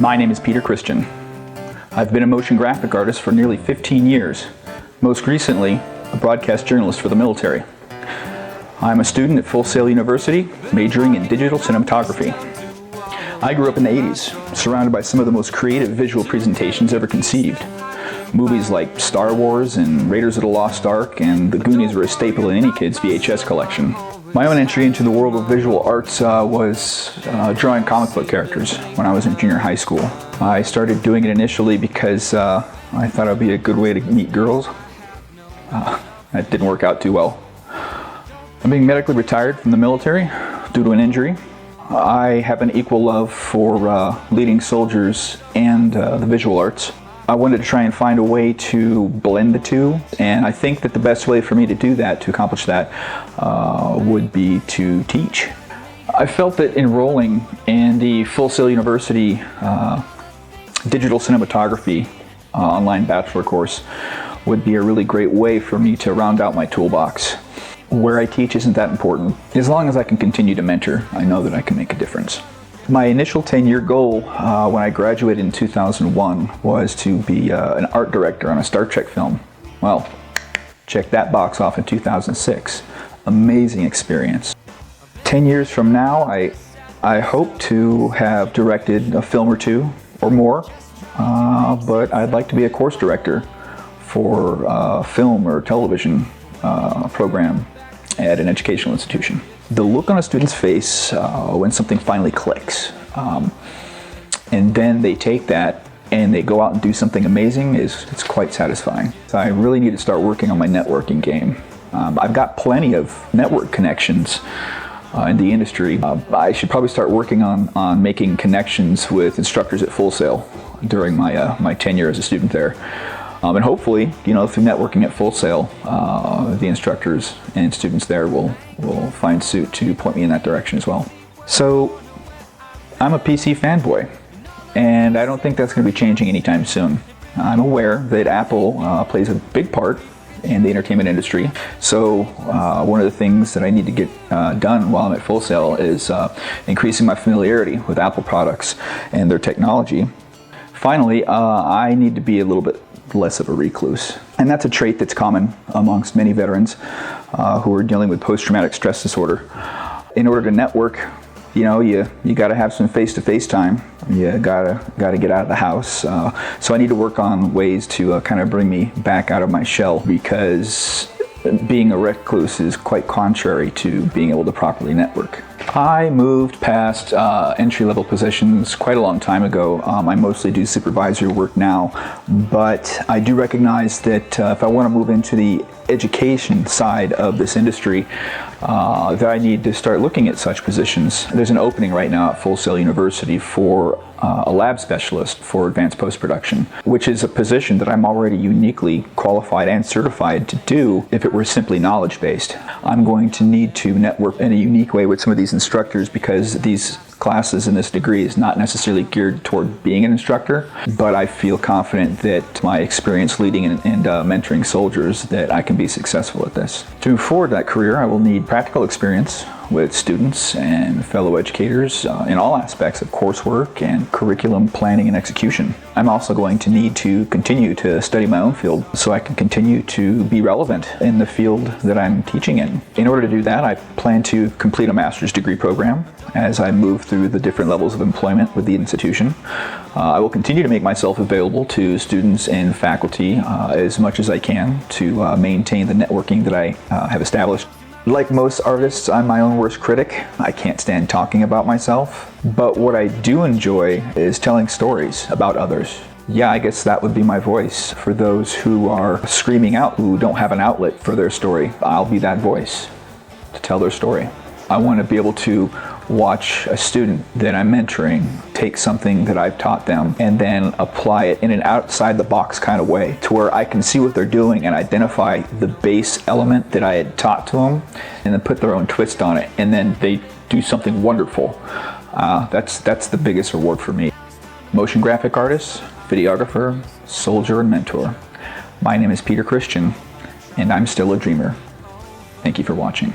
My name is Peter Christian. I've been a motion graphic artist for nearly 15 years, most recently a broadcast journalist for the military. I'm a student at Full Sail University, majoring in digital cinematography. I grew up in the 80s, surrounded by some of the most creative visual presentations ever conceived. Movies like Star Wars and Raiders of the Lost Ark and The Goonies were a staple in any kid's VHS collection. My own entry into the world of visual arts was drawing comic book characters when I was in junior high school. I started doing it initially because I thought it would be a good way to meet girls. That didn't work out too well. I'm being medically retired from the military due to an injury. I have an equal love for leading soldiers and the visual arts. I wanted to try and find a way to blend the two, and I think that the best way for me to do that, to accomplish that, would be to teach. I felt that enrolling in the Full Sail University digital cinematography online bachelor course would be a really great way for me to round out my toolbox. Where I teach isn't that important. As long as I can continue to mentor, I know that I can make a difference. My initial 10-year goal when I graduated in 2001 was to be an art director on a Star Trek film. Well, check that box off in 2006. Amazing experience. 10 years from now, I hope to have directed a film or two or more, but I'd like to be a course director for a film or television program at an educational institution. The look on a student's face when something finally clicks, and then they take that and they go out and do something amazing it's quite satisfying. So I really need to start working on my networking game. I've got plenty of network connections in the industry. I should probably start working on making connections with instructors at Full Sail during my tenure as a student there. And hopefully, through networking at Full Sail, the instructors and students there will find suit to point me in that direction as well. So, I'm a PC fanboy, and I don't think that's going to be changing anytime soon. I'm aware that Apple plays a big part in the entertainment industry, so one of the things that I need to get done while I'm at Full Sail is increasing my familiarity with Apple products and their technology. Finally, I need to be a little bit less of a recluse. And that's a trait that's common amongst many veterans who are dealing with post-traumatic stress disorder. In order to network, you got to have some face-to-face time. You got to get out of the house. So I need to work on ways to kind of bring me back out of my shell, because being a recluse is quite contrary to being able to properly network. I moved past entry-level positions quite a long time ago. I mostly do supervisory work now, but I do recognize that if I want to move into the education side of this industry, that I need to start looking at such positions. There's an opening right now at Full Sail University for a lab specialist for advanced post-production, which is a position that I'm already uniquely qualified and certified to do if it were simply knowledge-based. I'm going to need to network in a unique way with some of these instructors, because these classes in this degree is not necessarily geared toward being an instructor, but I feel confident that my experience leading and mentoring soldiers, that I can be successful at this. To move forward that career, I will need practical experience with students and fellow educators in all aspects of coursework and curriculum planning and execution. I'm also going to need to continue to study my own field so I can continue to be relevant in the field that I'm teaching in. In order to do that, I plan to complete a master's degree program as I move through the different levels of employment with the institution. I will continue to make myself available to students and faculty as much as I can to maintain the networking that I have established. Like most artists, I'm my own worst critic. I can't stand talking about myself, but what I do enjoy is telling stories about others. Yeah, I guess that would be my voice for those who are screaming out, who don't have an outlet for their story. I'll be that voice to tell their story. I want to be able to watch a student that I'm mentoring take something that I've taught them and then apply it in an outside the box kind of way, to where I can see what they're doing and identify the base element that I had taught to them, and then put their own twist on it, and then they do something wonderful. That's the biggest reward for me. Motion graphic artist, videographer, soldier, and mentor. My name is Peter Christian, and I'm still a dreamer. Thank you for watching.